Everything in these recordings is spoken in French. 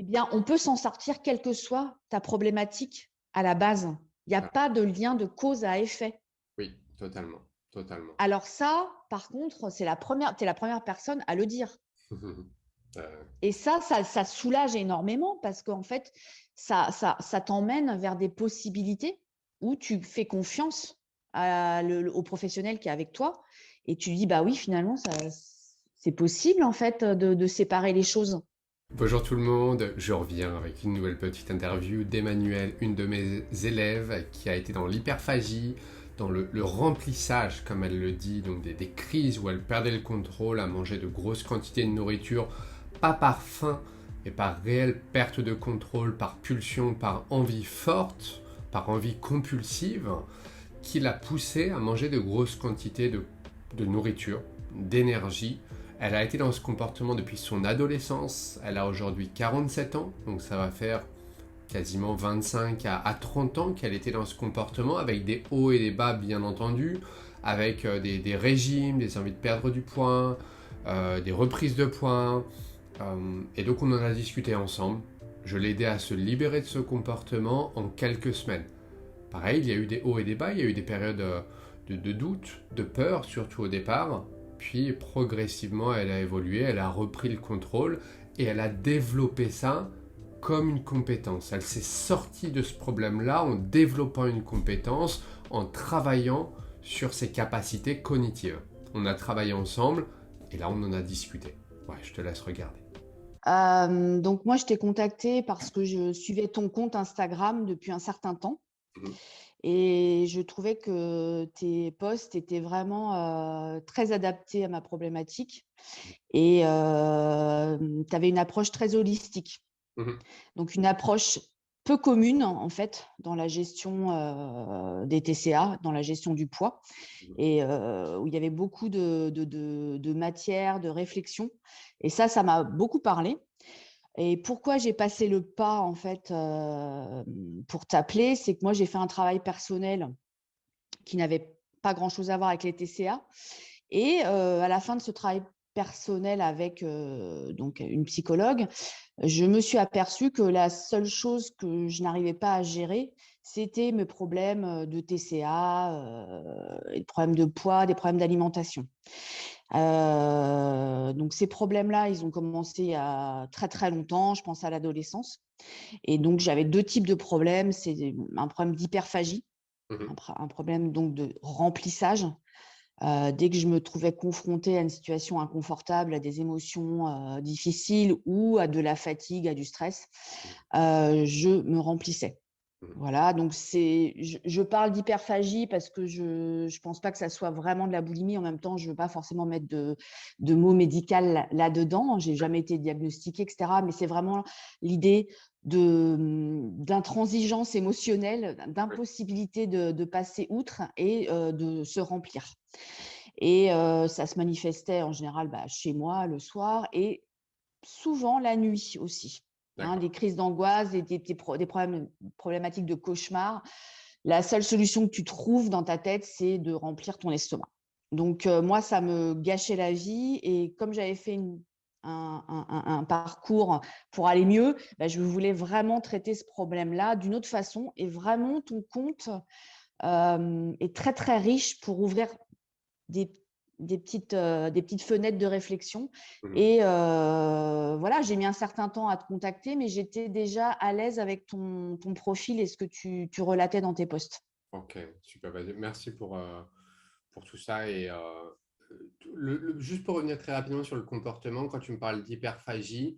bien, on peut s'en sortir quelle que soit ta problématique à la base. Il n'y a Ah, pas de lien de cause à effet. oui, totalement, totalement. Alors ça, par contre, tu es la première personne à le dire. Euh, Et ça soulage énormément parce qu'en fait, ça t'emmène vers des possibilités où tu fais confiance au professionnel qui est avec toi et tu dis, bah oui, finalement, c'est possible en fait de séparer les choses. Bonjour tout le monde, je reviens avec une nouvelle petite interview d'Emmanuelle, une de mes élèves qui a été dans l'hyperphagie, dans le remplissage, comme elle le dit, donc des crises où elle perdait le contrôle, à manger de grosses quantités de nourriture, pas par faim, mais par réelle perte de contrôle, par pulsion, par envie forte, par envie compulsive, qui l'a poussée à manger de grosses quantités de nourriture, d'énergie. Elle a été dans ce comportement depuis son adolescence. Elle a aujourd'hui 47 ans, donc ça va faire quasiment 25 à 30 ans qu'elle était dans ce comportement, avec des hauts et des bas bien entendu, avec des régimes, des envies de perdre du poids, des reprises de poids. Et donc on en a discuté ensemble. Je l'ai aidé à se libérer de ce comportement en quelques semaines. Pareil, il y a eu des hauts et des bas, il y a eu des périodes de doute, de peur, surtout au départ. Puis progressivement, elle a évolué, elle a repris le contrôle et elle a développé ça comme une compétence. Elle s'est sortie de ce problème-là en développant une compétence, en travaillant sur ses capacités cognitives. On a travaillé ensemble et là, on en a discuté. Ouais, je te laisse regarder. Donc moi, je t'ai contacté parce que je suivais ton compte Instagram depuis un certain temps. Mhm. Et je trouvais que tes posts étaient vraiment très adaptés à ma problématique et tu avais une approche très holistique. Mhm. Donc, une approche peu commune, en fait, dans la gestion des TCA, dans la gestion du poids, et où il y avait beaucoup de matière, de réflexion. Et ça m'a beaucoup parlé. Et pourquoi j'ai passé le pas, en fait, pour t'appeler, c'est que moi, j'ai fait un travail personnel qui n'avait pas grand-chose à voir avec les TCA. Et à la fin de ce travail personnel avec donc une psychologue, je me suis aperçue que la seule chose que je n'arrivais pas à gérer, c'était mes problèmes de TCA, des problèmes de poids, des problèmes d'alimentation. Donc ces problèmes-là, ils ont commencé il y a très très longtemps, je pense à l'adolescence. Et donc j'avais deux types de problèmes. C'est un problème d'hyperphagie, Mhm. un problème donc de remplissage. Dès que je me trouvais confrontée à une situation inconfortable, à des émotions difficiles ou à de la fatigue, à du stress, je me remplissais. Mhm. Voilà, donc je parle d'hyperphagie parce que je pense pas que ça soit vraiment de la boulimie. En même temps, je veux pas forcément mettre de mots médical là-dedans. J'ai jamais été diagnostiquée, etc. Mais c'est vraiment l'idée d'intransigeance émotionnelle, d'impossibilité de passer outre et de se remplir. Et ça se manifestait en général chez moi le soir et souvent la nuit aussi. Hein, D'accord. des crises d'angoisse, des problématiques de cauchemar. La seule solution que tu trouves dans ta tête, c'est de remplir ton estomac. Donc, moi, ça me gâchait la vie. Et comme j'avais fait un parcours pour aller mieux, je voulais vraiment traiter ce problème-là d'une autre façon. Et vraiment, ton compte est très, très riche pour ouvrir des, des petites fenêtres de réflexion. Mhm. Et voilà, j'ai mis un certain temps à te contacter, mais j'étais déjà à l'aise avec ton profil et ce que tu relatais dans tes posts. Ok, super. Merci pour tout ça. Et juste pour revenir très rapidement sur le comportement, quand tu me parles d'hyperphagie,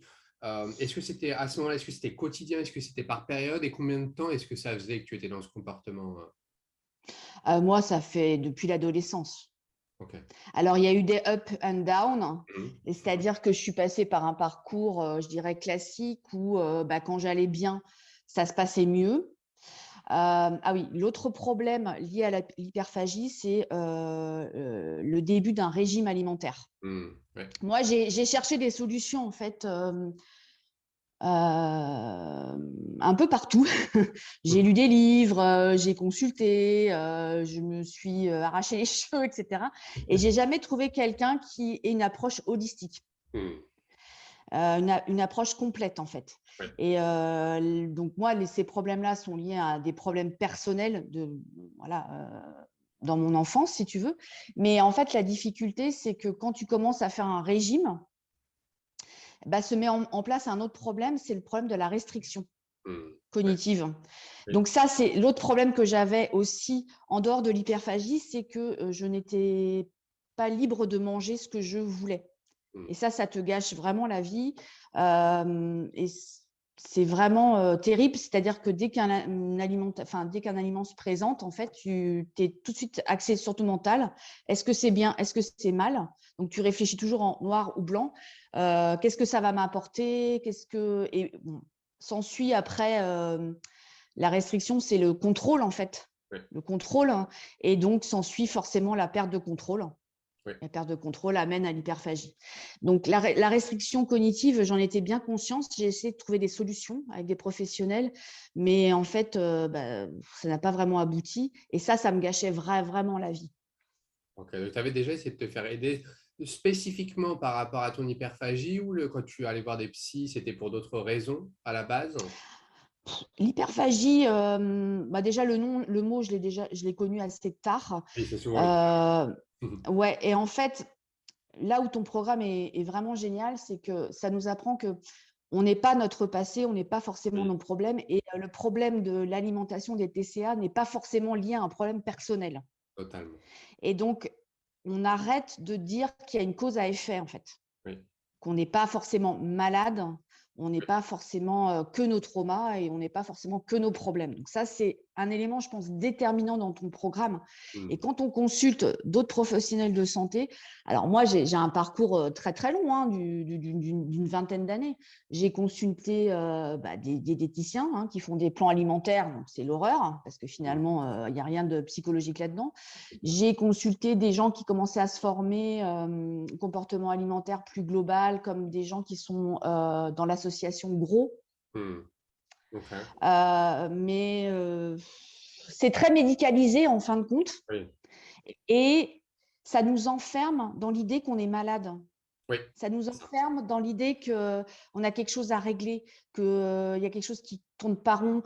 est-ce que c'était à ce moment-là, est-ce que c'était quotidien, est-ce que c'était par période et combien de temps est-ce que ça faisait que tu étais dans ce comportement? Moi, ça fait depuis l'adolescence. Ok. Alors, il y a eu des up and down, Mhm. c'est-à-dire que je suis passée par un parcours, je dirais, classique où quand j'allais bien, ça se passait mieux. Ah oui, l'autre problème lié à l'hyperphagie, c'est le début d'un régime alimentaire. Mhm. Ouais. Moi, j'ai cherché des solutions, en fait, un peu partout. J'ai Mhm. lu des livres, j'ai consulté, je me suis arraché les cheveux, etc. Et j'ai jamais trouvé quelqu'un qui ait une approche holistique. Mhm. une approche complète en fait. Oui. Et donc moi, ces problèmes-là sont liés à des problèmes personnels dans mon enfance, si tu veux. Mais en fait, la difficulté, c'est que quand tu commences à faire un régime, se met en place un autre problème, c'est le problème de la restriction cognitive. Oui. Donc ça, c'est l'autre problème que j'avais aussi en dehors de l'hyperphagie, c'est que je n'étais pas libre de manger ce que je voulais. Et ça te gâche vraiment la vie. Et c'est vraiment terrible. C'est-à-dire que dès qu'un aliment se présente, en fait, tu es tout de suite axé sur ton mental. Est-ce que c'est bien? Est-ce que c'est mal? Donc, tu réfléchis toujours en noir ou blanc. Qu'est-ce que ça va m'apporter? Et bon, s'ensuit après la restriction, c'est le contrôle, en fait. Oui. Le contrôle. Et donc, s'ensuit forcément la perte de contrôle. Oui. La perte de contrôle amène à l'hyperphagie. Donc, la restriction cognitive, j'en étais bien consciente. J'ai essayé de trouver des solutions avec des professionnels, mais en fait, ça n'a pas vraiment abouti. Et ça me gâchait vraiment la vie. Ok, donc tu avais déjà essayé de te faire aider spécifiquement par rapport à ton hyperphagie ou quand tu allais voir des psys, c'était pour d'autres raisons à la base? L'hyperphagie, déjà le mot, je l'ai connu assez tard. Oui, c'est souvent Ouais, et en fait, là où ton programme est vraiment génial, c'est que ça nous apprend que on n'est pas notre passé, on n'est pas forcément nos problèmes. Et le problème de l'alimentation des TCA n'est pas forcément lié à un problème personnel. Totalement. Et donc, on arrête de dire qu'il y a une cause à effet, en fait. Oui. Qu'on n'est pas forcément malade, on n'est pas forcément que nos traumas et on n'est pas forcément que nos problèmes. Donc ça, c'est un élément, je pense, déterminant dans ton programme. Et quand on consulte d'autres professionnels de santé, alors moi, j'ai un parcours très, très long, d'une vingtaine d'années. J'ai consulté des diététiciens qui font des plans alimentaires, donc c'est l'horreur, parce que finalement, il n'y a rien de psychologique là-dedans. J'ai consulté des gens qui commençaient à se former comportement alimentaire plus global, comme des gens qui sont dans l'association GROS. Okay. Mais c'est très médicalisé en fin de compte. Oui. Et ça nous enferme dans l'idée qu'on est malade. Oui. Ça nous enferme dans l'idée qu'on a quelque chose à régler, qu'il y a quelque chose qui ne tourne pas rond.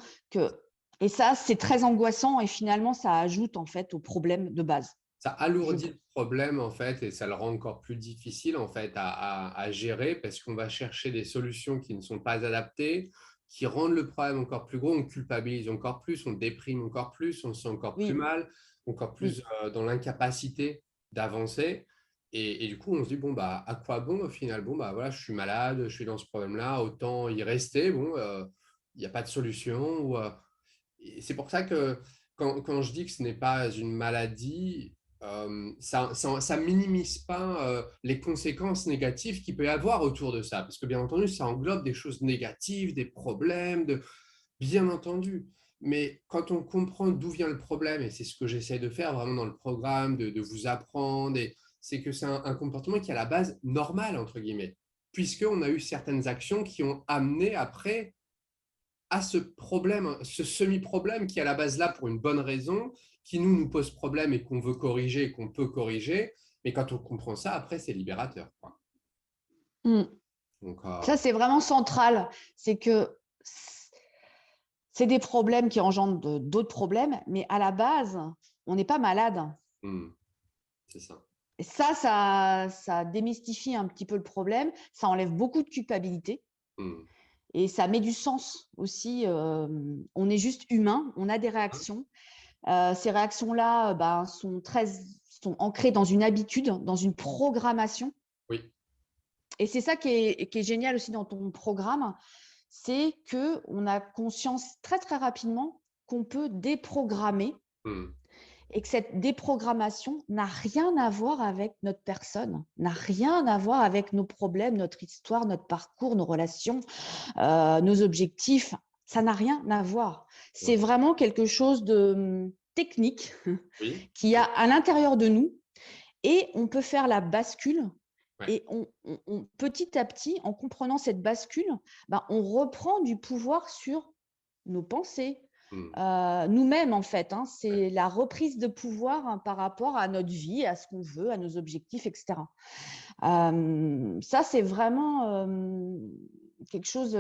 Et ça, c'est très angoissant et finalement, ça ajoute en fait au problème de base. Ça alourdit le problème en fait et ça le rend encore plus difficile en fait à gérer parce qu'on va chercher des solutions qui ne sont pas adaptées, qui rendent le problème encore plus gros, on culpabilise encore plus, on déprime encore plus, on se sent encore plus mal, encore plus dans l'incapacité d'avancer. Et du coup, on se dit, bon, à quoi bon au final? Bon, voilà, je suis malade, je suis dans ce problème-là, autant y rester. Bon, il n'y a pas de solution. Et c'est pour ça que quand je dis que ce n'est pas une maladie, ça minimise pas les conséquences négatives qu'il peut y avoir autour de ça. Parce que bien entendu, ça englobe des choses négatives, des problèmes, bien entendu. Mais quand on comprend d'où vient le problème, et c'est ce que j'essaie de faire vraiment dans le programme, de vous apprendre, c'est que c'est un comportement qui est à la base normal, entre guillemets, puisqu'on a eu certaines actions qui ont amené après à ce problème, ce semi-problème qui est à la base là pour une bonne raison, qui nous pose problème et qu'on veut corriger, qu'on peut corriger. Mais quand on comprend ça, après, c'est libérateur. Donc, ça, c'est vraiment central. C'est que c'est des problèmes qui engendrent d'autres problèmes, mais à la base, on n'est pas malade. C'est ça. Et ça démystifie un petit peu le problème. Ça enlève beaucoup de culpabilité. Et ça met du sens aussi. On est juste humain, on a des réactions. Ces réactions-là sont ancrées dans une habitude, dans une programmation. Oui. Et c'est ça qui est génial aussi dans ton programme, c'est qu'on a conscience très, très rapidement qu'on peut déprogrammer et que cette déprogrammation n'a rien à voir avec notre personne, n'a rien à voir avec nos problèmes, notre histoire, notre parcours, nos relations, nos objectifs. Ça n'a rien à voir. C'est vraiment quelque chose de technique qu'il y a à l'intérieur de nous et on peut faire la bascule. Et petit à petit, en comprenant cette bascule, on reprend du pouvoir sur nos pensées, nous-mêmes en fait. C'est la reprise de pouvoir par rapport à notre vie, à ce qu'on veut, à nos objectifs, etc. Ça, c'est vraiment quelque chose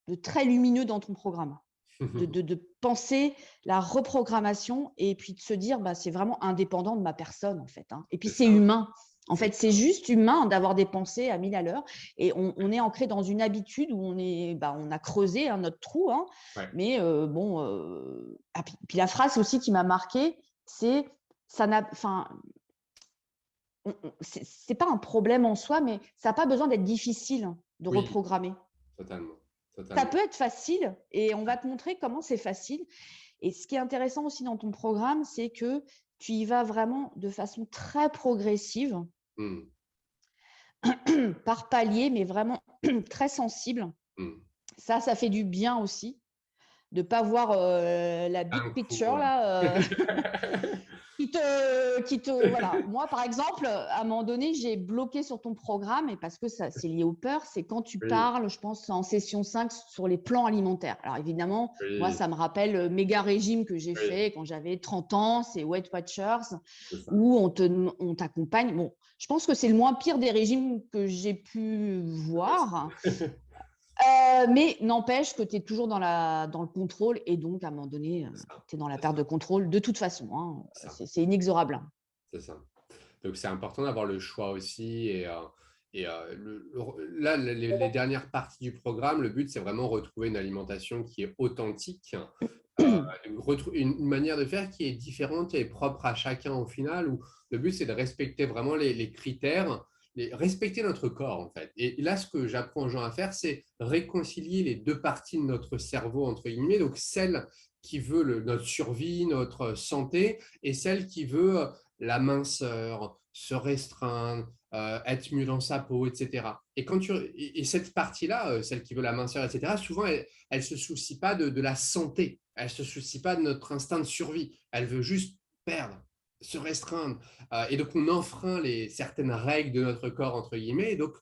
de très lumineux dans ton programme. De penser la reprogrammation et puis de se dire c'est vraiment indépendant de ma personne en fait. Et puis c'est humain. En fait, c'est juste humain d'avoir des pensées à 1000 à l'heure et on est ancré dans une habitude où on a creusé notre trou. Ouais. Mais puis la phrase aussi qui m'a marquée, c'est c'est pas un problème en soi, mais ça n'a pas besoin d'être difficile de reprogrammer. Totalement. Ça peut être facile et on va te montrer comment c'est facile. Et ce qui est intéressant aussi dans ton programme, c'est que tu y vas vraiment de façon très progressive, par palier, mais vraiment très sensible. Ça fait du bien aussi de ne pas voir la big picture là. Voilà. Moi, par exemple, à un moment donné, j'ai bloqué sur ton programme, et parce que ça, c'est lié aux peurs, c'est quand tu parles, je pense, en session 5 sur les plans alimentaires. Alors évidemment, moi, ça me rappelle le méga régime que j'ai fait quand j'avais 30 ans, c'est Weight Watchers, où on t'accompagne. Bon, je pense que c'est le moins pire des régimes que j'ai pu voir. Mais n'empêche que tu es toujours dans le contrôle et donc à un moment donné, tu es dans la perte de contrôle de toute façon. C'est inexorable. C'est ça. Donc, c'est important d'avoir le choix aussi. Là, les dernières parties du programme, le but, c'est vraiment retrouver une alimentation qui est authentique, une manière de faire qui est différente et propre à chacun au final, où le but, c'est de respecter vraiment les critères, respecter notre corps, en fait. Et là, ce que j'apprends aux gens à faire, c'est réconcilier les deux parties de notre cerveau, entre guillemets, donc celle qui veut notre survie, notre santé, et celle qui veut la minceur, se restreindre, être mieux dans sa peau, etc. Et cette partie-là, celle qui veut la minceur, etc., souvent, elle ne se soucie pas de la santé. Elle ne se soucie pas de notre instinct de survie. Elle veut juste perdre, se restreindre. Et donc, on enfreint certaines règles de notre corps, entre guillemets. Et donc,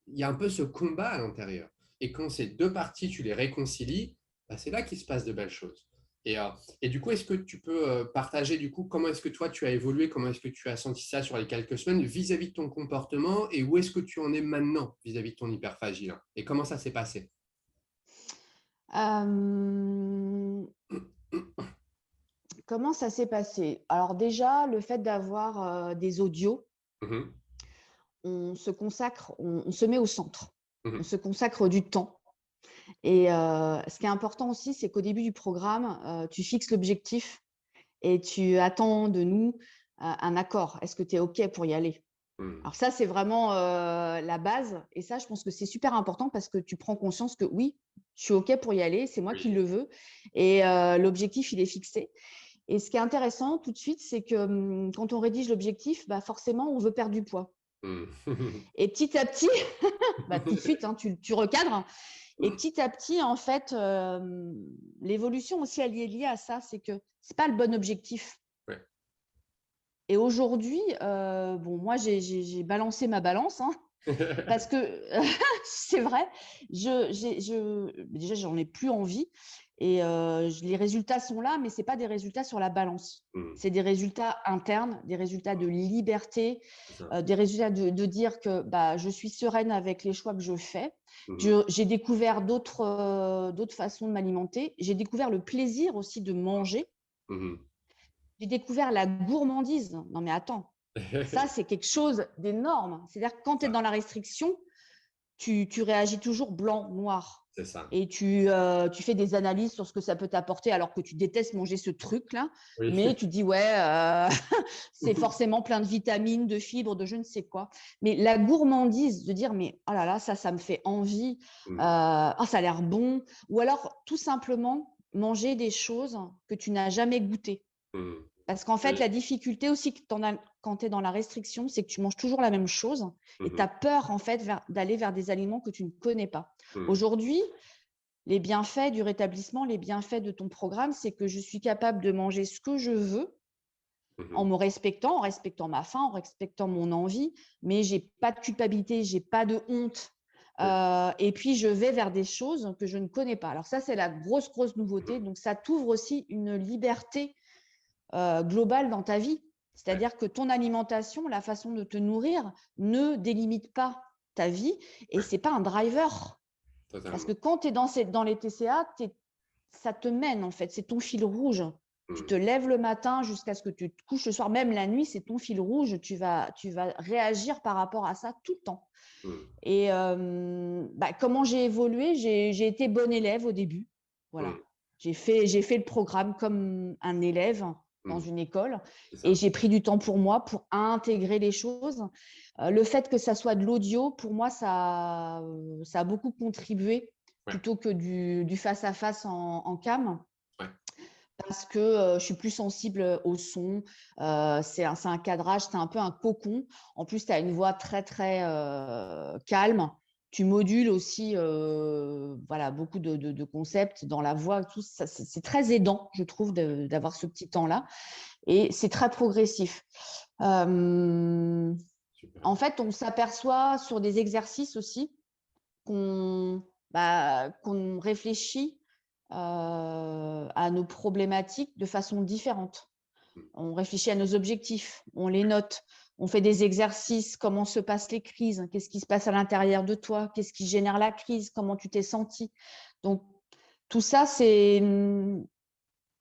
il y a un peu ce combat à l'intérieur. Et quand ces deux parties, tu les réconcilies, c'est là qu'il se passe de belles choses. Et du coup, est-ce que tu peux partager du coup comment est-ce que toi tu as évolué, comment est-ce que tu as senti ça sur les quelques semaines vis-à-vis de ton comportement et où est-ce que tu en es maintenant vis-à-vis de ton hyperphagie là, et comment ça s'est passé? Comment ça s'est passé? Alors déjà, le fait d'avoir des audios, on se consacre, on se met au centre, on se consacre du temps. Et ce qui est important aussi, c'est qu'au début du programme, tu fixes l'objectif et tu attends de nous un accord. Est-ce que tu es OK pour y aller? Alors ça, c'est vraiment la base. Et ça, je pense que c'est super important parce que tu prends conscience que oui, je suis OK pour y aller, c'est moi qui le veux. Et l'objectif, il est fixé. Et ce qui est intéressant tout de suite, c'est que quand on rédige l'objectif, forcément, on veut perdre du poids. Et petit à petit, tout de suite, tu recadres. Et petit à petit, en fait, l'évolution aussi elle est liée à ça, c'est que ce n'est pas le bon objectif. Ouais. Et aujourd'hui, moi, j'ai balancé ma balance, parce que c'est vrai, déjà, j'en ai plus envie. Et les résultats sont là, mais ce n'est pas des résultats sur la balance. C'est des résultats internes, des résultats de liberté, des résultats de dire que je suis sereine avec les choix que je fais. J'ai découvert d'autres façons de m'alimenter. J'ai découvert le plaisir aussi de manger. J'ai découvert la gourmandise. Non, mais attends, ça, c'est quelque chose d'énorme. C'est-à-dire que quand tu es dans la restriction, tu réagis toujours blanc, noir. C'est ça. Et tu fais des analyses sur ce que ça peut t'apporter alors que tu détestes manger ce truc-là. Mais tu te dis, c'est forcément plein de vitamines, de fibres, de je ne sais quoi. Mais la gourmandise, de dire, mais oh là là, ça me fait envie, ça a l'air bon. Ou alors, tout simplement, manger des choses que tu n'as jamais goûtées. Parce qu'en fait, la difficulté aussi quand tu es dans la restriction, c'est que tu manges toujours la même chose et tu as peur en fait d'aller vers des aliments que tu ne connais pas. Aujourd'hui, les bienfaits du rétablissement, les bienfaits de ton programme, c'est que je suis capable de manger ce que je veux en me respectant, en respectant ma faim, en respectant mon envie, mais je n'ai pas de culpabilité, je n'ai pas de honte. Et puis, je vais vers des choses que je ne connais pas. Alors ça, c'est la grosse nouveauté. Donc, ça t'ouvre aussi une liberté globale dans ta vie. Ouais. C'est-à-dire que ton alimentation, la façon de te nourrir, ne délimite pas ta vie et Ouais. ce n'est pas un driver. Parce que Totalement. quand tu es dans les TCA, ça te mène en fait, c'est ton fil rouge. Tu te Mm. lèves le matin jusqu'à ce que tu te couches le soir, même la nuit, c'est ton fil rouge. Tu vas réagir par rapport à ça tout le temps. Mm. Et comment j'ai évolué, j'ai été bonne élève au début. Voilà. Mm. J'ai fait le programme comme un élève dans Mm. une école C'est et ça. j'ai pris du temps pour moi pour intégrer les choses. Le fait que ça soit de l'audio, pour moi, ça a beaucoup contribué Ouais. plutôt que du face-à-face en cam Ouais. parce que je suis plus sensible au son. C'est un cadrage, c'est un peu un cocon. En plus, tu as une voix très, très calme. Tu modules aussi voilà, beaucoup de concepts dans la voix. Tout ça, c'est très aidant, je trouve, d'avoir ce petit temps-là. Et c'est très progressif. Super. En fait, on s'aperçoit sur des exercices aussi qu'on réfléchit à nos problématiques de façon différente. Mm. On réfléchit à nos objectifs, on les note, on fait des exercices, comment se passent les crises, qu'est-ce qui se passe à l'intérieur de toi, qu'est-ce qui génère la crise, comment tu t'es senti. Donc, tout ça, c'est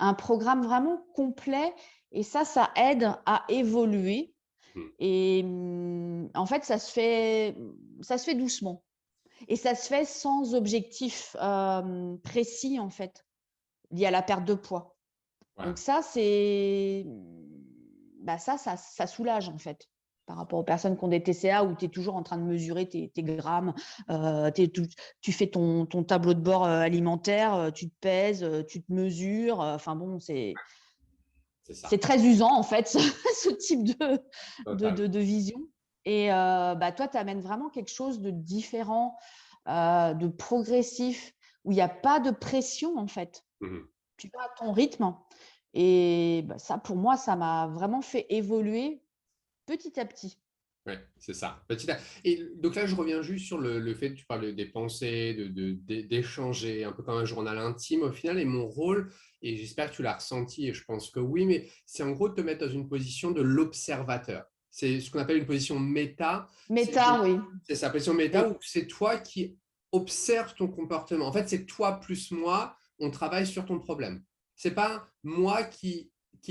un programme vraiment complet et ça aide à évoluer. Mm. Et en fait, ça se fait doucement. Et ça se fait sans objectif précis, en fait, lié à la perte de poids. Ouais. Donc ça, ça soulage, en fait, par rapport aux personnes qui ont des TCA où tu es toujours en train de mesurer tes grammes, tu fais ton tableau de bord alimentaire, tu te pèses, tu te mesures. Enfin bon, C'est ça. c'est très usant, en fait, ce type Total. de vision. Et toi, tu amènes vraiment quelque chose de différent, de progressif, où il n'y a pas de pression, en fait. Mhm. Tu vas à ton rythme. Et ça, pour moi, ça m'a vraiment fait évoluer petit à petit. Ouais, c'est ça. Et donc là, je reviens juste sur le fait que tu parles des pensées, d'échanger, un peu comme un journal intime au final. Et mon rôle, et j'espère que tu l'as ressenti, et je pense que oui, mais c'est en gros de te mettre dans une position de l'observateur. C'est ce qu'on appelle une position méta. C'est Méta, oui. c'est sa position méta Oui, où c'est toi qui observes ton comportement. En fait, c'est toi plus moi, on travaille sur ton problème. C'est pas moi qui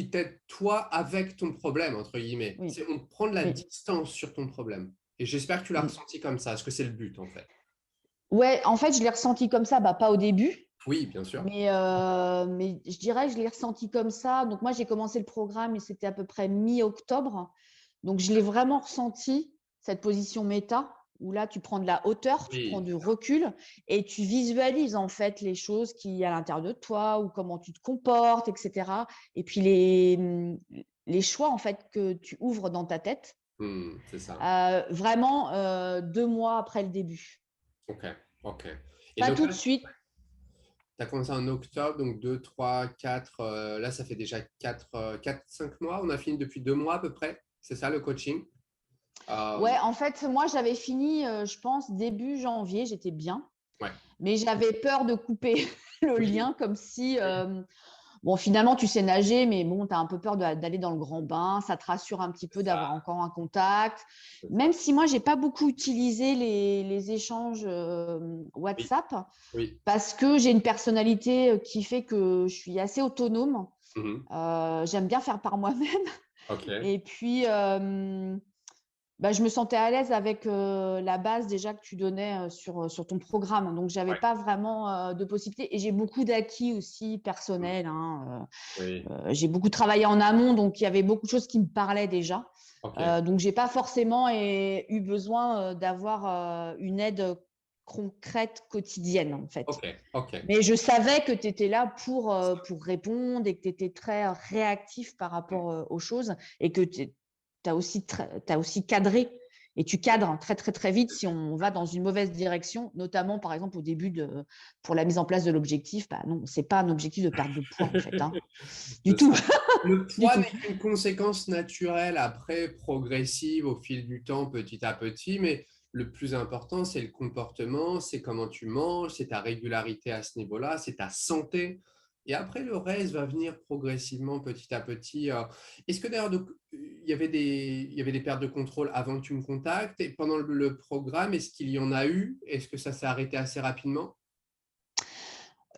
t'aide toi avec ton problème, entre guillemets. oui, C'est on prend de la oui. distance sur ton problème. Et j'espère que tu l'as Mm. ressenti comme ça, parce que c'est le but, en fait. Ouais, en fait, je l'ai ressenti comme ça, pas au début, Oui, bien sûr. mais je dirais que je l'ai ressenti comme ça. Donc, moi, j'ai commencé le programme et c'était à peu près mi-octobre. Donc, je l'ai vraiment ressenti, cette position méta, où là, tu prends de la hauteur, tu prends Oui, du recul et tu visualises en fait les choses qui y a à l'intérieur de toi ou comment tu te comportes, etc. Et puis, les choix en fait que tu ouvres dans ta tête, c'est ça. vraiment 2 mois après le début. Ok, ok. Et Pas donc tout là, de suite. tu as commencé en octobre, donc 2, 3, 4. Là, ça fait déjà 4, 5 mois. On a fini depuis 2 mois à peu près. C'est ça le coaching. Ouais, en fait, moi, j'avais fini, je pense, début janvier, j'étais bien. Ouais. Mais j'avais peur de couper le Oui, lien, comme si, oui, bon, finalement, tu sais nager, mais bon, tu as un peu peur d'aller dans le grand bain. Ça te rassure un petit c'est peu ça, d'avoir encore un contact. c'est Même ça. si moi, j'ai pas beaucoup utilisé les échanges Oui, WhatsApp, oui. parce que j'ai une personnalité qui fait que je suis assez autonome. Mhm. J'aime bien faire par moi-même. Ok. Et puis, je me sentais à l'aise avec la base déjà que tu donnais sur ton programme. Donc, je n'avais Ouais. pas vraiment de possibilités. Et j'ai beaucoup d'acquis aussi Mhm. personnels, hein. Oui. J'ai beaucoup travaillé en amont, donc il y avait beaucoup de choses qui me parlaient déjà. Ok. Donc, je n'ai pas forcément eu besoin d'avoir une aide concrète quotidienne, en fait. Ok. Ok. Mais je savais que tu étais là pour répondre et que tu étais très réactif par rapport aux choses et que tu as aussi cadré et tu cadres très, très, très vite si on va dans une mauvaise direction, notamment, par exemple, au début pour la mise en place de l'objectif. Non, ce n'est pas un objectif de perte de poids, en fait, hein. Du C'est tout. ça. Le Du poids tout. n'est qu'une conséquence naturelle, après progressive au fil du temps, petit à petit, mais le plus important, c'est le comportement, c'est comment tu manges, c'est ta régularité à ce niveau-là, c'est ta santé. Et après, le reste va venir progressivement, petit à petit. Est-ce que d'ailleurs, il y avait des pertes de contrôle avant que tu me contactes? Et pendant le programme, est-ce qu'il y en a eu? Est-ce que ça s'est arrêté assez rapidement?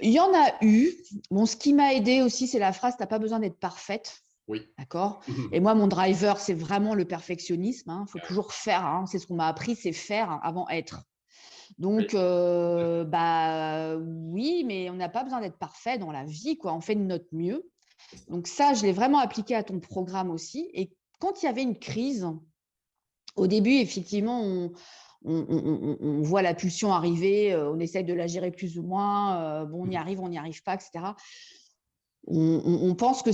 Il y en a eu. Bon, ce qui m'a aidé aussi, c'est la phrase, tu n'as pas besoin d'être parfaite. Oui. D'accord. Et moi, mon driver, c'est vraiment le perfectionnisme. Il faut toujours faire. C'est ce qu'on m'a appris, c'est faire avant être. Donc, Oui. oui, mais on n'a pas besoin d'être parfait dans la vie, quoi. On fait de notre mieux. Donc ça, je l'ai vraiment appliqué à ton programme aussi. Et quand il y avait une crise, au début, effectivement, on voit la pulsion arriver, on essaye de la gérer plus ou moins. Bon, on n'y arrive pas, etc. On pense que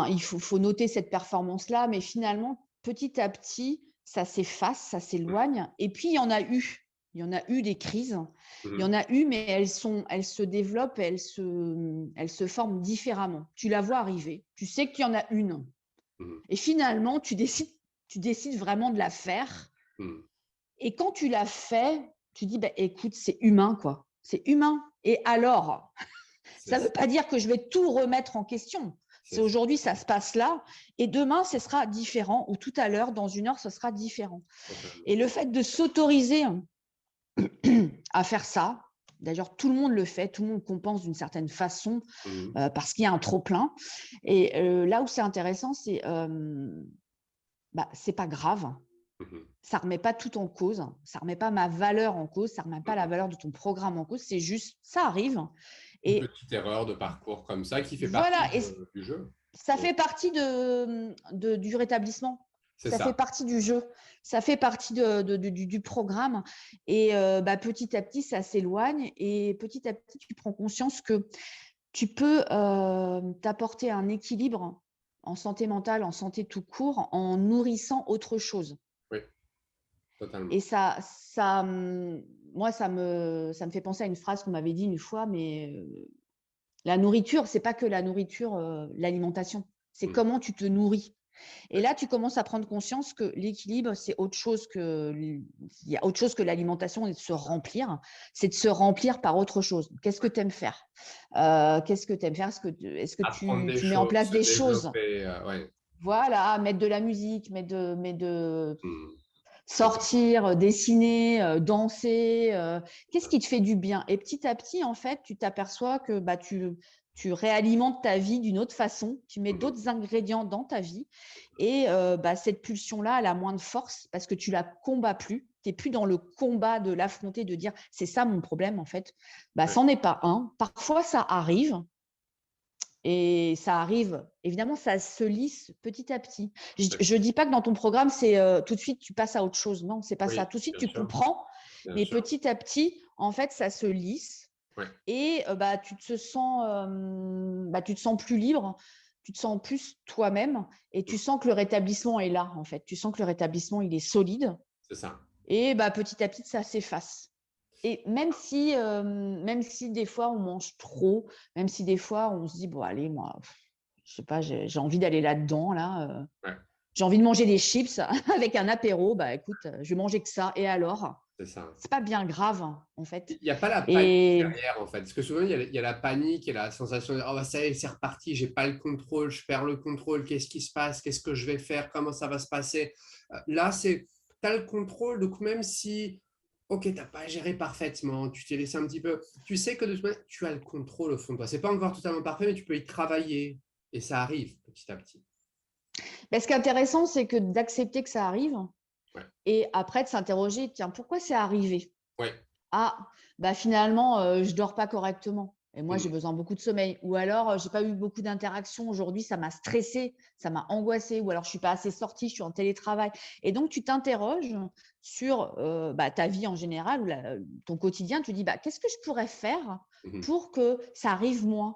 il faut noter cette performance-là, mais finalement, petit à petit, ça s'efface, ça s'éloigne. Et puis, il y en a eu. Il y en a eu des crises. Il y en a eu, mais elles se développent, elles se forment différemment. Tu la vois arriver. Tu sais qu'il y en a une. Et finalement, tu décides vraiment de la faire. Et quand tu l'as fait, tu dis, écoute, c'est humain, quoi. C'est humain. Et alors, ça ne veut pas dire que je vais tout remettre en question. C'est aujourd'hui, ça se passe là, et demain, ce sera différent, ou tout à l'heure, dans une heure, ce sera différent. Et le fait de s'autoriser à faire ça, d'ailleurs, tout le monde le fait, tout le monde compense d'une certaine façon, parce qu'il y a un trop-plein. Et là où c'est intéressant, c'est pas grave. Ça ne remet pas tout en cause, ça ne remet pas ma valeur en cause, ça ne remet pas la valeur de ton programme en cause, c'est juste, ça arrive. Une petite erreur de parcours comme ça qui fait voilà, partie du jeu. Ça fait partie du rétablissement. Ça fait partie du jeu. Ça fait partie du programme. Et petit à petit, ça s'éloigne. Et petit à petit, tu prends conscience que tu peux t'apporter un équilibre en santé mentale, en santé tout court, en nourrissant autre chose. Oui, totalement. Et moi, ça me fait penser à une phrase qu'on m'avait dit une fois, mais la nourriture, c'est pas que la nourriture, l'alimentation, c'est comment tu te nourris. Et là, tu commences à prendre conscience que l'équilibre, c'est autre chose il y a autre chose que l'alimentation, et de se remplir. C'est de se remplir par autre chose. Qu'est-ce que tu aimes faire? Qu'est-ce que tu aimes faire? Est-ce que tu mets en place des choses? Voilà, mettre de la musique, sortir, dessiner, danser. Qu'est-ce qui te fait du bien? Et petit à petit, en fait, tu t'aperçois que tu réalimentes ta vie d'une autre façon, tu mets d'autres ingrédients dans ta vie et cette pulsion-là, elle a moins de force parce que tu la combats plus. Tu n'es plus dans le combat de l'affronter, de dire c'est ça mon problème en fait. C'en est pas un. Parfois, ça arrive. Et ça arrive, évidemment, ça se lisse petit à petit. Je ne dis pas que dans ton programme, c'est tout de suite, tu passes à autre chose. Non, ce n'est pas ça. Tout de suite, tu comprends, mais petit à petit, en fait, ça se lisse. Et tu te sens plus libre, tu te sens plus toi-même et tu sens que le rétablissement est là, en fait. Tu sens que le rétablissement, il est solide. C'est ça. Et petit à petit, ça s'efface. Et même si des fois on mange trop, même si des fois on se dit bon allez moi je sais pas j'ai envie d'aller là-dedans là, j'ai envie de manger des chips avec un apéro, écoute je vais manger que ça et alors c'est ça. C'est pas bien grave en fait. Il n'y a pas la panique derrière en fait, parce que souvent il y a la panique et la sensation de oh ça y est c'est reparti, j'ai pas le contrôle, je perds le contrôle, qu'est-ce qui se passe, qu'est-ce que je vais faire, comment ça va se passer. Là c'est tu as le contrôle, donc même si ok, tu n'as pas géré parfaitement, tu t'es laissé un petit peu. Tu sais que de toute manière, tu as le contrôle au fond de toi. Ce n'est pas encore totalement parfait, mais tu peux y travailler. Et ça arrive petit à petit. Ce qui est intéressant, c'est que d'accepter que ça arrive et après de s'interroger, tiens, pourquoi c'est arrivé? Ah, finalement, je ne dors pas correctement. Et moi, j'ai besoin beaucoup de sommeil. Ou alors, je n'ai pas eu beaucoup d'interactions aujourd'hui, ça m'a stressée, ça m'a angoissée. Ou alors, je ne suis pas assez sortie, je suis en télétravail. Et donc, tu t'interroges sur ta vie en général ou ton quotidien. Tu dis, qu'est-ce que je pourrais faire pour que ça arrive moins?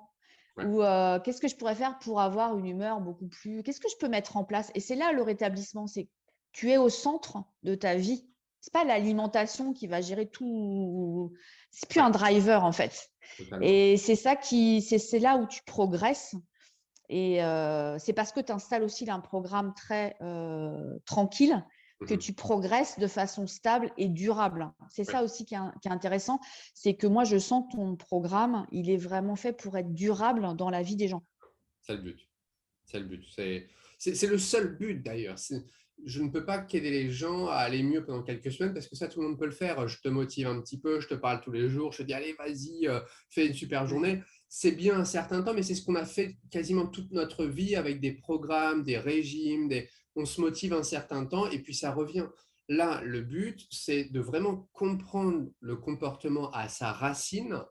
Ou qu'est-ce que je pourrais faire pour avoir une humeur beaucoup plus… Qu'est-ce que je peux mettre en place? Et c'est là le rétablissement, c'est tu es au centre de ta vie. C'est pas l'alimentation qui va gérer tout. C'est plus un driver en fait. Totalement. Et c'est ça c'est là où tu progresses. Et c'est parce que tu installes aussi un programme très tranquille que tu progresses de façon stable et durable. C'est ça aussi qui est intéressant, c'est que moi, je sens que ton programme, il est vraiment fait pour être durable dans la vie des gens. C'est le but. C'est le but. C'est le seul but d'ailleurs. Je ne peux pas qu'aider les gens à aller mieux pendant quelques semaines parce que ça, tout le monde peut le faire. Je te motive un petit peu, je te parle tous les jours, je te dis, allez, vas-y, fais une super journée. C'est bien un certain temps, mais c'est ce qu'on a fait quasiment toute notre vie avec des programmes, des régimes, on se motive un certain temps et puis ça revient. Là, le but, c'est de vraiment comprendre le comportement à sa racine,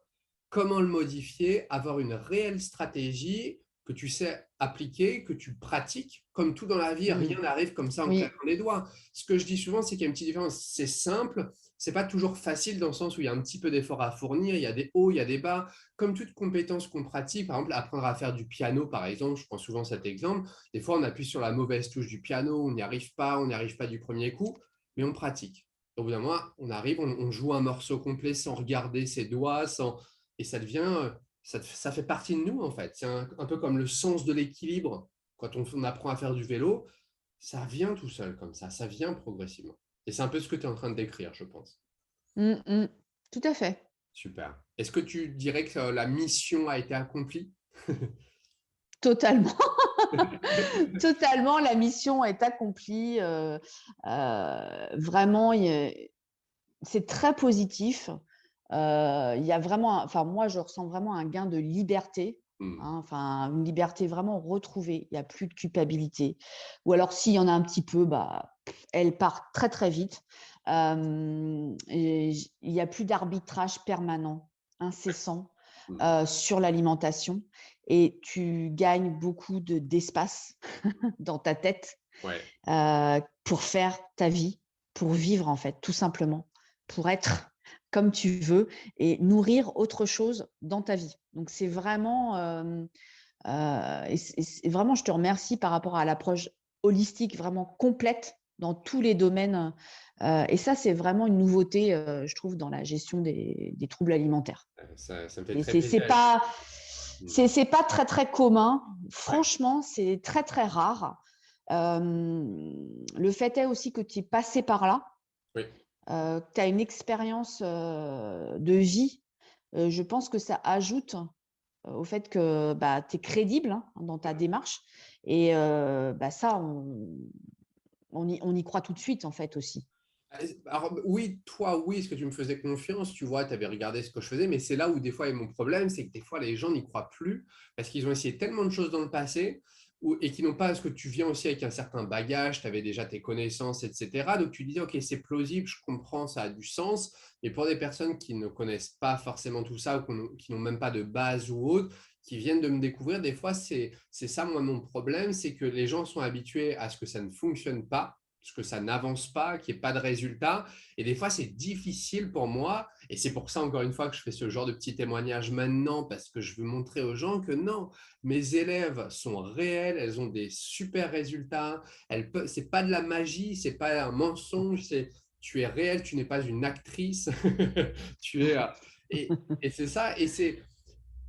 comment le modifier, avoir une réelle stratégie que tu sais appliquer, que tu pratiques. Comme tout dans la vie, rien n'arrive comme ça en claquant les doigts. Ce que je dis souvent, c'est qu'il y a une petite différence. C'est simple, c'est pas toujours facile dans le sens où il y a un petit peu d'effort à fournir, il y a des hauts, il y a des bas. Comme toute compétence qu'on pratique, par exemple, apprendre à faire du piano, par exemple, je prends souvent cet exemple. Des fois, on appuie sur la mauvaise touche du piano, on n'y arrive pas du premier coup, mais on pratique. Au bout d'un moment, on arrive, on joue un morceau complet sans regarder ses doigts, et ça devient ça fait partie de nous, en fait. C'est un peu comme le sens de l'équilibre. Quand on apprend à faire du vélo, ça vient tout seul comme ça vient progressivement. Et c'est un peu ce que tu es en train de décrire, je pense. Tout à fait. Super. Est-ce que tu dirais que la mission a été accomplie? Totalement. Totalement, la mission est accomplie. Vraiment, c'est très positif. Il y a vraiment, enfin moi, je ressens vraiment un gain de liberté. Enfin, une liberté vraiment retrouvée. Il n'y a plus de culpabilité. Ou alors, s'il y en a un petit peu, elle part très, très vite. Il n'y a plus d'arbitrage permanent, incessant sur l'alimentation. Et tu gagnes beaucoup d'espace dans ta tête pour faire ta vie, pour vivre, en fait, tout simplement, pour être comme tu veux et nourrir autre chose dans ta vie. Donc, c'est vraiment, vraiment, je te remercie par rapport à l'approche holistique, vraiment complète dans tous les domaines. Et ça, c'est vraiment une nouveauté, je trouve, dans la gestion des troubles alimentaires. Ça me fait Et très plaisir. c'est pas très, très commun. Franchement, c'est très, très rare. Le fait est aussi que tu es passé par là. Oui. Tu as une expérience de vie. Je pense que ça ajoute au fait que tu es crédible dans ta démarche. Et ça, on y croit tout de suite, en fait, aussi. Alors, oui, toi, oui, est-ce que tu me faisais confiance, tu vois, tu avais regardé ce que je faisais, mais c'est là où des fois est mon problème, c'est que des fois les gens n'y croient plus parce qu'ils ont essayé tellement de choses dans le passé et qui n'ont pas, parce que tu viens aussi avec un certain bagage, tu avais déjà tes connaissances, etc. Donc tu disais, ok, c'est plausible, je comprends, ça a du sens, mais pour des personnes qui ne connaissent pas forcément tout ça ou qui n'ont même pas de base ou autre, qui viennent de me découvrir, des fois, c'est ça, moi, mon problème, c'est que les gens sont habitués à ce que ça ne fonctionne pas, que ça n'avance pas, qu'il n'y ait pas de résultat. Et des fois, c'est difficile pour moi. Et c'est pour ça, encore une fois, que je fais ce genre de petits témoignages maintenant, parce que je veux montrer aux gens que non, mes élèves sont réels, elles ont des super résultats. Ce n'est pas de la magie, ce n'est pas un mensonge, tu es réel, tu n'es pas une actrice. tu es, et c'est ça. Et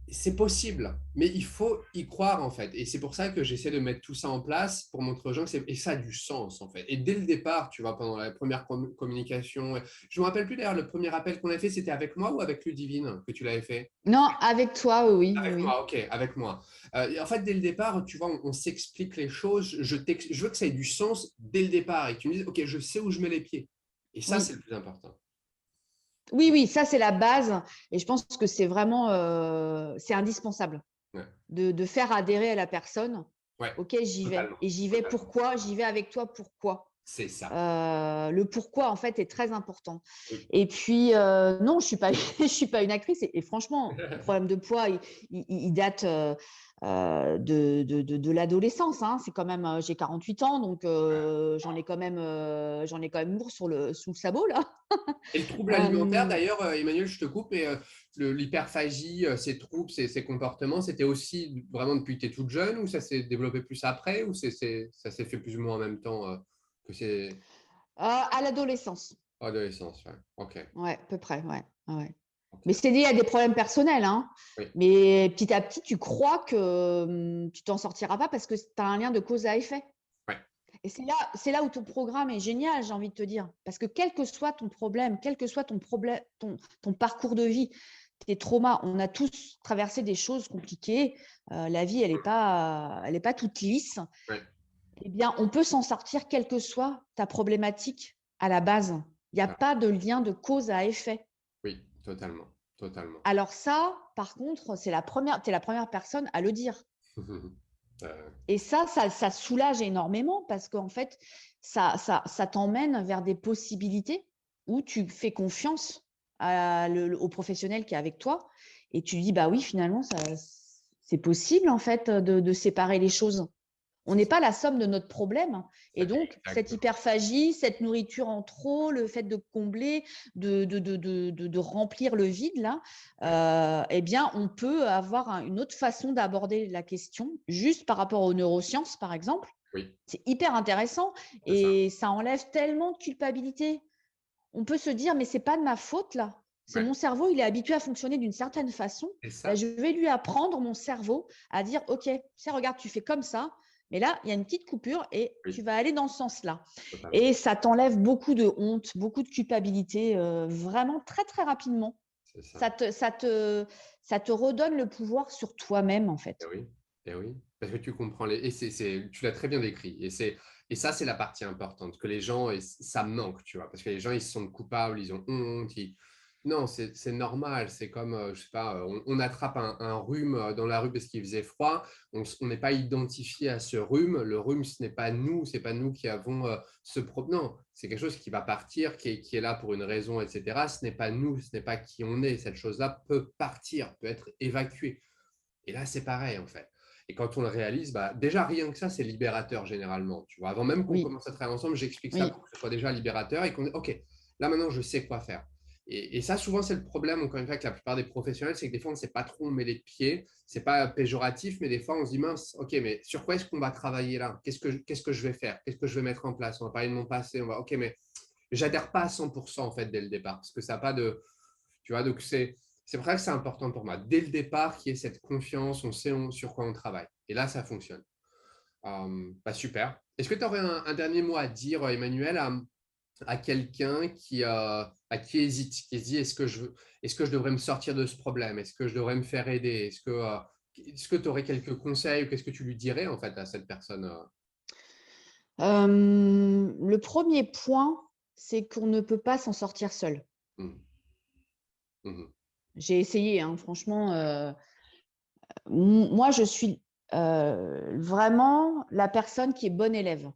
c'est possible, mais il faut y croire en fait. Et c'est pour ça que j'essaie de mettre tout ça en place pour montrer aux gens que et ça a du sens en fait. Et dès le départ, tu vois, pendant la première communication, je me rappelle plus d'ailleurs, le premier appel qu'on a fait, c'était avec moi ou avec Ludivine que tu l'avais fait? Non, avec toi, oui. Avec Oui. moi, ok, avec moi. En fait, dès le départ, tu vois, on s'explique les choses. Je veux que ça ait du sens dès le départ et que tu me dises, ok, je sais où je mets les pieds. Et ça, c'est le plus important. Oui, ça, c'est la base. Et je pense que c'est vraiment c'est indispensable de faire adhérer à la personne. Ouais, Ok, j'y vais. totalement. Et j'y vais pourquoi? J'y vais avec toi pourquoi? C'est ça. Le pourquoi, en fait, est très important. Oui. Et puis, non, je suis pas, je suis pas une actrice. Et franchement, le problème de poids, il date de l'adolescence. C'est quand même, j'ai 48 ans, donc j'en ai quand même lourd sous le sabot, là. Et le trouble alimentaire, d'ailleurs, Emmanuel, je te coupe, et l'hyperphagie, ces troubles, ces comportements, c'était aussi vraiment depuis que tu es toute jeune ou ça s'est développé plus après ou ça s'est fait plus ou moins en même temps que c'est À l'adolescence. adolescence, ouais. Ok. Ouais, à peu près, ouais. Ok. Mais c'est lié à des problèmes personnels, Oui. Mais petit à petit, tu crois que tu t'en sortiras pas parce que tu as un lien de cause à effet. Ouais. Et c'est là où ton programme est génial, j'ai envie de te dire. Parce que quel que soit ton problème, quel que soit ton parcours de vie, tes traumas, on a tous traversé des choses compliquées. La vie, elle n'est pas toute lisse. Ouais. Eh bien, on peut s'en sortir quelle que soit ta problématique à la base. Il n'y a Ah, pas de lien de cause à effet. oui, totalement, totalement. Alors ça, par contre, tu es la première personne à le dire. Et ça soulage énormément parce qu'en fait, ça t'emmène vers des possibilités où tu fais confiance au professionnel qui est avec toi et tu dis, bah oui, finalement, c'est possible en fait de séparer les choses. On n'est pas la somme de notre problème. Et donc, cette Exactement. hyperphagie, cette nourriture en trop, le fait de combler, de remplir le vide, là, eh bien, on peut avoir une autre façon d'aborder la question, juste par rapport aux neurosciences, par exemple. Oui, C'est hyper intéressant c'est ça. et ça enlève tellement de culpabilité. On peut se dire, mais c'est pas de ma faute, là. C'est Ouais. mon cerveau, il est habitué à fonctionner d'une certaine façon. Et Ben, ça, je vais lui apprendre, mon cerveau, à dire, OK, regarde, tu fais comme ça, mais là, il y a une petite coupure et oui, tu vas aller dans ce sens-là. totalement. Et ça t'enlève beaucoup de honte, beaucoup de culpabilité, vraiment très, très rapidement. C'est ça. Ça te redonne le pouvoir sur toi-même, en Et fait. oui, et oui. Parce que tu comprends et tu l'as très bien décrit. Et ça, c'est la partie importante, que les gens, et ça manque, tu vois, parce que les gens, ils se sentent coupables, ils ont honte. Non, c'est normal. C'est comme, je sais pas, on attrape un rhume dans la rue parce qu'il faisait froid. On n'est pas identifié à ce rhume. Le rhume, ce n'est pas nous. C'est pas nous qui avons ce problème. Non, c'est quelque chose qui va partir, qui est là pour une raison, etc. Ce n'est pas nous, ce n'est pas qui on est. Cette chose-là peut partir, peut être évacuée. Et là, c'est pareil, en fait. Et quand on le réalise, bah, déjà, rien que ça, c'est libérateur généralement. Tu vois, avant même qu'on Oui, commence à travailler ensemble, j'explique ça oui, pour que ce soit déjà libérateur et qu'on ait, OK, là maintenant, je sais quoi faire. Et ça, souvent, c'est le problème, encore une fois, avec la plupart des professionnels, c'est que des fois, on ne sait pas trop où on met les pieds. C'est pas péjoratif, mais des fois, on se dit, mince, OK, mais sur quoi est-ce qu'on va travailler là? Qu'est-ce que je vais faire? Qu'est-ce que je vais mettre en place? On va parler de mon passé. OK, mais j'adhère pas à 100% en fait dès le départ parce que ça n'a pas de, tu vois, donc c'est pour ça que c'est important pour moi. Dès le départ, qu'il y ait cette confiance, on sait sur quoi on travaille. Et là, ça fonctionne. Bah, super. Est-ce que tu aurais un dernier mot à dire, Emmanuel, à quelqu'un à qui hésite, qui se dit est-ce que je devrais me sortir de ce problème? Est-ce que je devrais me faire aider? Est-ce que tu aurais quelques conseils ou qu'est-ce que tu lui dirais en fait à cette personne Le premier point, c'est qu'on ne peut pas s'en sortir seul. Mhm. Mhm. J'ai essayé, hein, franchement. Moi, je suis vraiment la personne qui est bonne élève,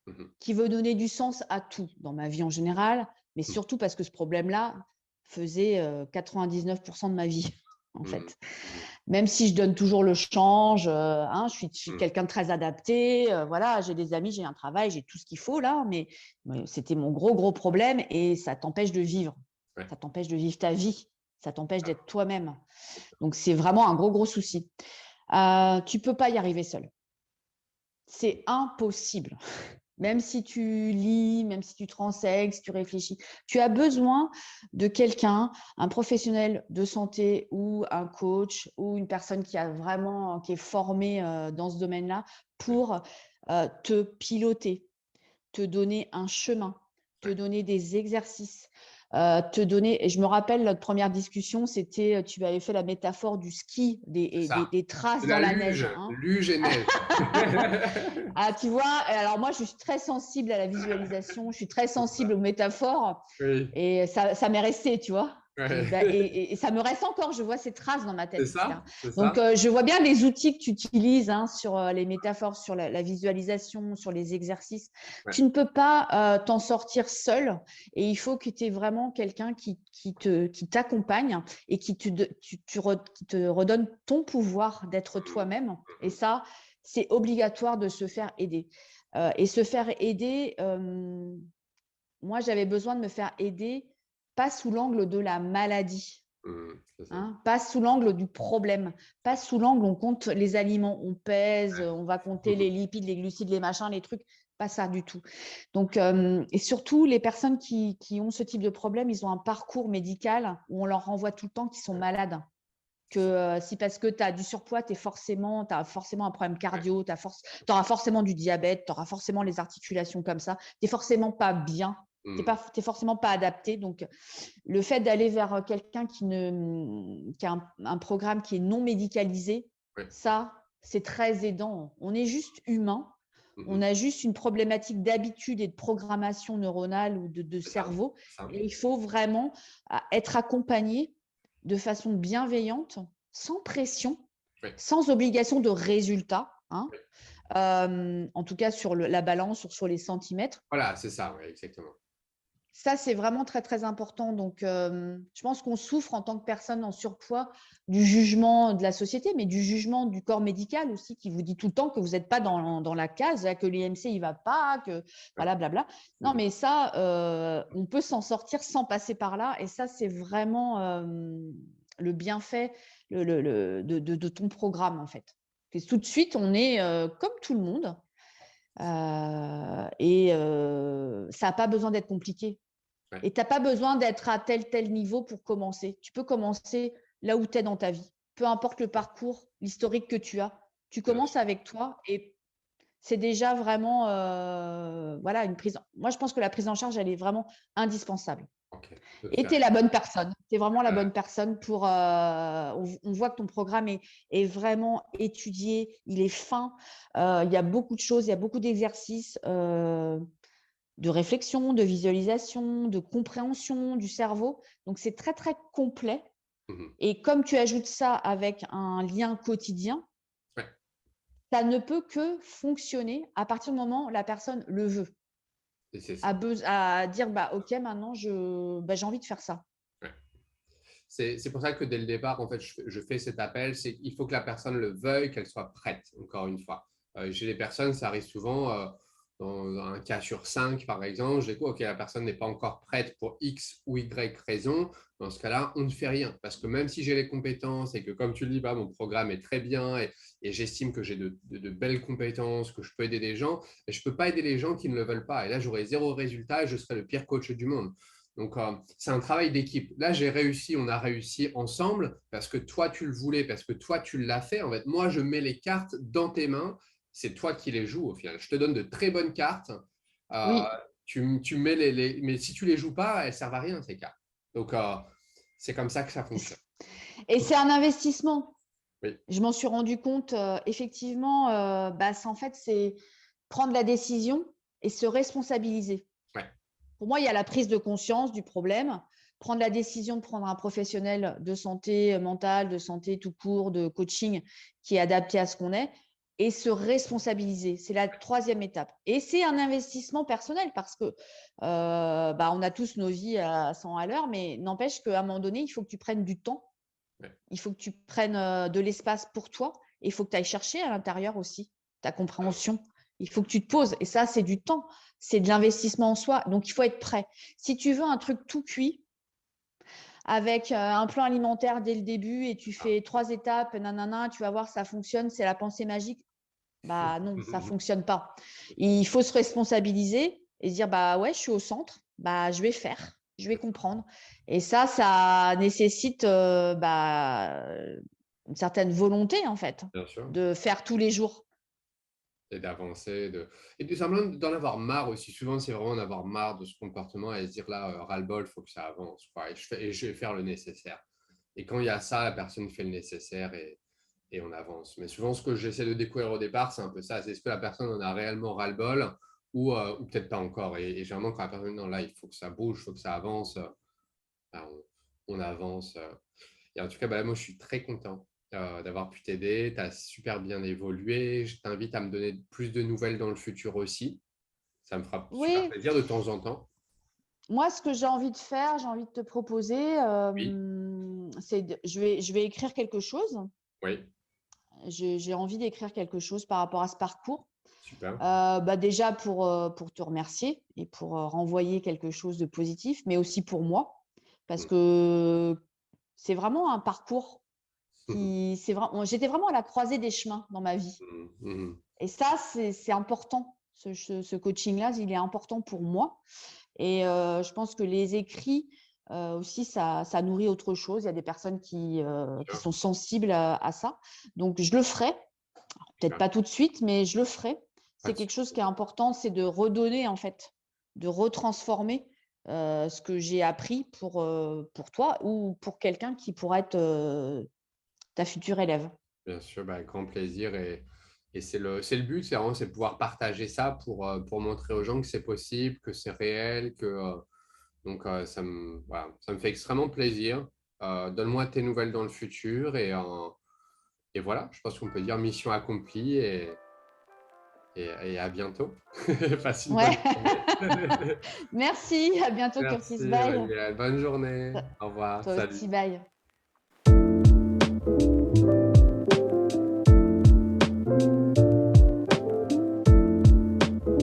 Mhm. qui veut donner du sens à tout dans ma vie en général, mais Mhm. surtout parce que ce problème-là faisait 99% de ma vie, en Mhm. fait. Même si je donne toujours le change, je suis Mhm. quelqu'un de très adapté, voilà, j'ai des amis, j'ai un travail, j'ai tout ce qu'il faut là, mais c'était mon gros problème et ça t'empêche de vivre. Ouais. Ça t'empêche de vivre ta vie, ça t'empêche d'être toi-même. Donc, c'est vraiment un gros souci. Tu ne peux pas y arriver seul. C'est impossible. Même si tu lis, même si tu te renseignes, si tu réfléchis, tu as besoin de quelqu'un, un professionnel de santé ou un coach ou une personne qui est formée dans ce domaine-là pour te piloter, te donner un chemin, te Ouais. donner des exercices, te donner. Et je me rappelle notre première discussion, c'était tu avais fait la métaphore du ski, C'est ça. des traces De dans la la neige. luge, Hein. luge et neige. Ah, tu vois, alors moi, je suis très sensible à la visualisation, je suis très C'est sensible ça. aux métaphores Oui. et ça m'est resté, tu vois. Ouais. Et ça me reste encore, je vois ces traces dans ma C'est tête, etc. ça, c'est Donc, ça. je vois bien les outils que tu utilises hein, sur les métaphores, sur la visualisation, sur les exercices. Ouais. Tu ne peux pas t'en sortir seul et il faut que tu aies vraiment quelqu'un qui t'accompagne et qui te redonne ton pouvoir d'être toi-même. Et ça, c'est obligatoire de se faire aider. Et se faire aider, moi, j'avais besoin de me faire aider, pas sous l'angle de la maladie, C'est ça. hein, pas sous l'angle du problème, pas sous l'angle on compte les aliments, on pèse, on va compter les lipides, les glucides, les machins, les trucs, pas ça du tout. Donc, et surtout, les personnes qui ont ce type de problème, ils ont un parcours médical où on leur renvoie tout le temps qu'ils sont malades. que si parce que tu as du surpoids, tu as forcément un problème cardio, tu auras forcément du diabète, tu auras forcément les articulations comme ça, tu n'es forcément pas bien, tu n'es forcément pas adapté. Donc, le fait d'aller vers quelqu'un qui a un programme qui est non médicalisé, ça, c'est très aidant. On est juste humain. On a juste une problématique d'habitude et de programmation neuronale ou de cerveau. Et il faut vraiment être accompagné de façon bienveillante, sans pression, sans obligation de résultat. Hein. En tout cas, sur la balance, sur les centimètres. Voilà, c'est ça, exactement. Ça, c'est vraiment très, très important. Donc, je pense qu'on souffre en tant que personne en surpoids du jugement de la société, mais du jugement du corps médical aussi, qui vous dit tout le temps que vous n'êtes pas dans la case, que l'IMC, il ne va pas, que voilà, blabla. Non, mais ça, on peut s'en sortir sans passer par là. Et ça, c'est vraiment le bienfait de ton programme, en fait. Et tout de suite, on est comme tout le monde. Et ça n'a pas besoin d'être compliqué. Et tu n'as pas besoin d'être à tel niveau pour commencer. Tu peux commencer là où tu es dans ta vie. Peu importe le parcours, l'historique que tu as. Tu commences avec toi et c'est déjà vraiment une prise. Moi, je pense que la prise en charge, elle est vraiment indispensable. Et tu es la bonne personne. Tu es vraiment la bonne personne pour… on voit que ton programme est vraiment étudié, il est fin. Il y a beaucoup de choses, il y a beaucoup d'exercices de réflexion, de visualisation, de compréhension du cerveau. Donc, c'est très, très complet. Et comme tu ajoutes ça avec un lien quotidien, ça ne peut que fonctionner à partir du moment où la personne le veut. À dire, OK, maintenant, j'ai envie de faire ça. C'est pour ça que dès le départ, en fait, je fais cet appel. C'est qu'il faut que la personne le veuille, qu'elle soit prête, encore une fois. Chez les personnes, ça arrive souvent… dans un cas sur 5, par exemple, je découvre que la personne n'est pas encore prête pour X ou Y raison. Dans ce cas-là, on ne fait rien. Parce que même si j'ai les compétences et que, comme tu le dis, mon programme est très bien et j'estime que j'ai de belles compétences, que je peux aider des gens, mais je ne peux pas aider les gens qui ne le veulent pas. Et là, j'aurai zéro résultat et je serai le pire coach du monde. Donc, c'est un travail d'équipe. Là, on a réussi ensemble parce que toi, tu le voulais, parce que toi, tu l'as fait. En fait, moi, je mets les cartes dans tes mains. C'est toi qui les joues au final. Je te donne de très bonnes cartes. Tu mets mais si tu ne les joues pas, elles ne servent à rien, ces cartes. Donc, c'est comme ça que ça fonctionne. Et c'est un investissement. Oui. Je m'en suis rendu compte, effectivement, en fait, c'est prendre la décision et se responsabiliser. Pour moi, il y a la prise de conscience du problème, prendre la décision de prendre un professionnel de santé mentale, de santé tout court, de coaching qui est adapté à ce qu'on est et se responsabiliser. C'est la troisième étape. Et c'est un investissement personnel parce que on a tous nos vies à 100 à l'heure, mais n'empêche qu'à un moment donné, il faut que tu prennes du temps. Il faut que tu prennes de l'espace pour toi et il faut que tu ailles chercher à l'intérieur aussi ta compréhension. Il faut que tu te poses. Et ça, c'est du temps. C'est de l'investissement en soi. Donc, il faut être prêt. Si tu veux un truc tout cuit, avec un plan alimentaire dès le début et tu fais 3 étapes, nanana, tu vas voir, ça fonctionne, c'est la pensée magique. Non, ça ne fonctionne pas. Il faut se responsabiliser et se dire, je suis au centre, je vais faire, je vais comprendre. Et ça nécessite une certaine volonté, en fait, de faire tous les jours. Et d'avancer, et tout simplement d'en avoir marre aussi. Souvent, c'est vraiment d'en avoir marre de ce comportement et se dire là, ras-le-bol, il faut que ça avance. Et je vais faire le nécessaire. Et quand il y a ça, la personne fait le nécessaire et on avance. Mais souvent, ce que j'essaie de découvrir au départ, c'est un peu ça. C'est est-ce que la personne en a réellement ras-le-bol ou peut-être pas encore. Et généralement, quand la personne, non, là, il faut que ça bouge, il faut que ça avance, on avance. Et en tout cas, moi, je suis très content d'avoir pu t'aider. Tu as super bien évolué. Je t'invite à me donner plus de nouvelles dans le futur aussi. Ça me fera super plaisir de temps en temps. Moi, ce que j'ai envie de faire, j'ai envie de te proposer, c'est je vais écrire quelque chose. Oui. J'ai envie d'écrire quelque chose par rapport à ce parcours. Super. Déjà pour te remercier et pour renvoyer quelque chose de positif, mais aussi pour moi, parce que c'est vraiment un parcours j'étais vraiment à la croisée des chemins dans ma vie. Et ça, c'est important. Ce coaching-là, il est important pour moi. Et je pense que les écrits aussi, ça nourrit autre chose. Il y a des personnes qui sûr. sont sensibles à ça. Donc, je le ferai. Peut-être pas tout de suite, mais je le ferai. Pas C'est de quelque souci. chose qui est important, c'est de redonner, en fait, de retransformer ce que j'ai appris pour toi ou pour quelqu'un qui pourra être ta future élève. Bien sûr, bah, avec grand plaisir. Et c'est le but, c'est de pouvoir partager ça pour montrer aux gens que c'est possible, que c'est réel, donc voilà, ça me fait extrêmement plaisir. Donne-moi tes nouvelles dans le futur et voilà, je pense qu'on peut dire mission accomplie et à bientôt. Passe une bonne Ouais. journée. Merci, à bientôt, Merci, Curtis. Bye. Emmanuel. Bonne journée. Au revoir. Toi Salut. aussi, bye.